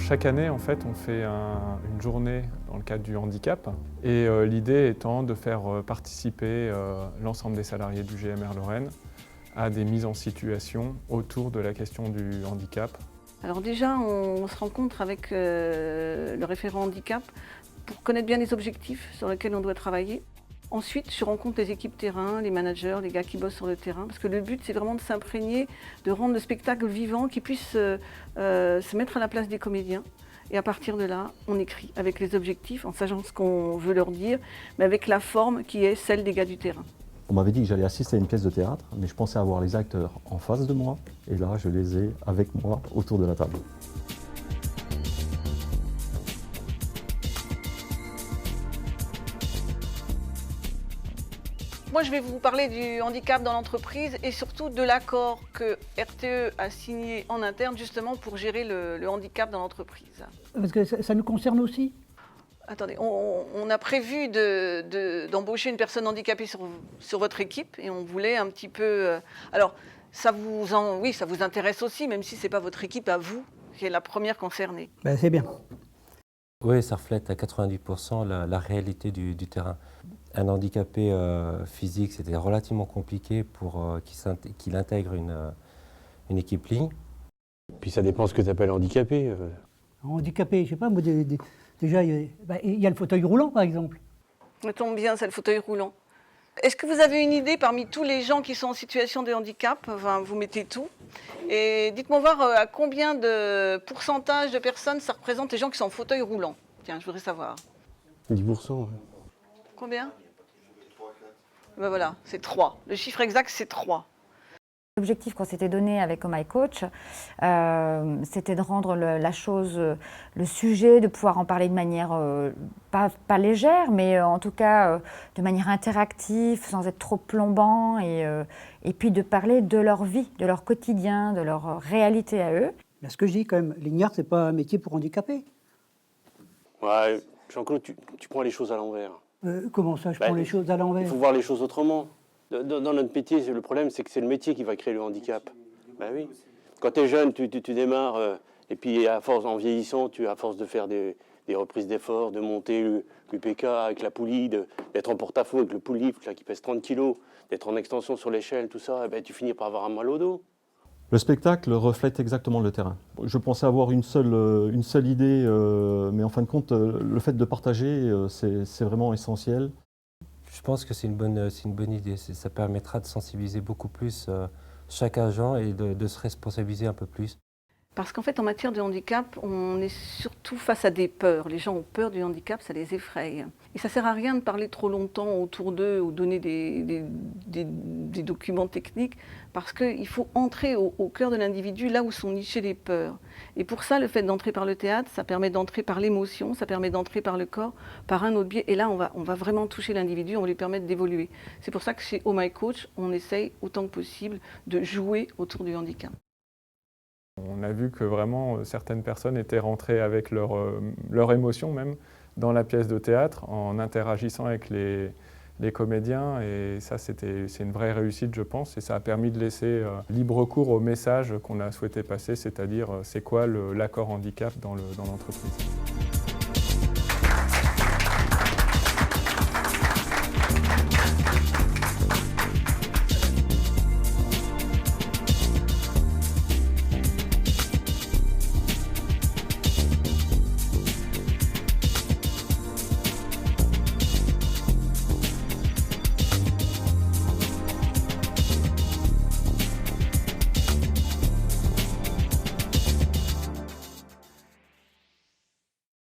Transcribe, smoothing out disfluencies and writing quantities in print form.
chaque année, en fait, on fait une journée dans le cadre du handicap. Et l'idée étant de faire participer l'ensemble des salariés du GMR Lorraine à des mises en situation autour de la question du handicap. Alors déjà, on se rencontre avec le référent handicap pour connaître bien les objectifs sur lesquels on doit travailler. Ensuite, je rencontre les équipes terrain, les managers, les gars qui bossent sur le terrain, parce que le but, c'est vraiment de s'imprégner, de rendre le spectacle vivant, qui puisse se mettre à la place des comédiens. Et à partir de là, on écrit avec les objectifs, en sachant ce qu'on veut leur dire, mais avec la forme qui est celle des gars du terrain. On m'avait dit que j'allais assister à une pièce de théâtre, mais je pensais avoir les acteurs en face de moi, et là, je les ai avec moi autour de la table. Moi, je vais vous parler du handicap dans l'entreprise et surtout de l'accord que RTE a signé en interne justement pour gérer le handicap dans l'entreprise. Parce que ça nous concerne aussi. Attendez, on a prévu d'embaucher une personne handicapée sur votre équipe et on voulait un petit peu... alors, oui, ça vous intéresse aussi, même si ce n'est pas votre équipe à vous qui est la première concernée. Ben, c'est bien. Oui, ça reflète à 90% la réalité du terrain. Un handicapé physique, c'était relativement compliqué pour qu'il intègre une équipe ligne. Puis ça dépend ce que tu appelles handicapé. Handicapé, je sais pas, moi, déjà, il y a le fauteuil roulant, par exemple. Ça tombe bien, c'est le fauteuil roulant. Est-ce que vous avez une idée parmi tous les gens qui sont en situation de handicap? Enfin, vous mettez tout. Et dites-moi voir à combien de pourcentage de personnes ça représente les gens qui sont en fauteuil roulant. Tiens, je voudrais savoir. 10%. Ouais. Combien? Ben voilà, c'est 3. Le chiffre exact, c'est 3. L'objectif qu'on s'était donné avec Oh My Coach, c'était de rendre la chose, le sujet, de pouvoir en parler de manière pas légère, mais en tout cas de manière interactive, sans être trop plombant, et puis de parler de leur vie, de leur quotidien, de leur réalité à eux. Mais ce que je dis quand même, lignard, c'est pas un métier pour handicapés. Ouais, Jean-Claude, tu prends les choses à l'envers. Comment ça, je prends les choses à l'envers? Il faut voir les choses autrement. Dans notre métier, le problème, c'est que c'est le métier qui va créer le handicap. Ben oui. Quand tu es jeune, tu démarres, et puis à force, en vieillissant, à force de faire des reprises d'efforts, de monter l'UPK avec la poulie, d'être en porte-à-faux avec le poulift là, qui pèse 30 kg, d'être en extension sur l'échelle, tout ça, ben, tu finis par avoir un mal au dos. Le spectacle reflète exactement le terrain. Je pensais avoir une seule idée, mais en fin de compte, le fait de partager, c'est vraiment essentiel. Je pense que c'est une bonne idée. Ça permettra de sensibiliser beaucoup plus chaque agent et de se responsabiliser un peu plus. Parce qu'en fait, en matière de handicap, on est surtout face à des peurs. Les gens ont peur du handicap, ça les effraie. Et ça ne sert à rien de parler trop longtemps autour d'eux ou donner des documents techniques, parce qu'il faut entrer au cœur de l'individu, là où sont nichées les peurs. Et pour ça, le fait d'entrer par le théâtre, ça permet d'entrer par l'émotion, ça permet d'entrer par le corps, par un autre biais. Et là, on va vraiment toucher l'individu, on va lui permettre d'évoluer. C'est pour ça que chez Oh My Coach, on essaye autant que possible de jouer autour du handicap. On a vu que vraiment certaines personnes étaient rentrées avec leur émotion même dans la pièce de théâtre en interagissant avec les comédiens, et ça c'est une vraie réussite je pense, et ça a permis de laisser libre cours au message qu'on a souhaité passer, c'est-à-dire c'est quoi l'accord handicap dans l'entreprise.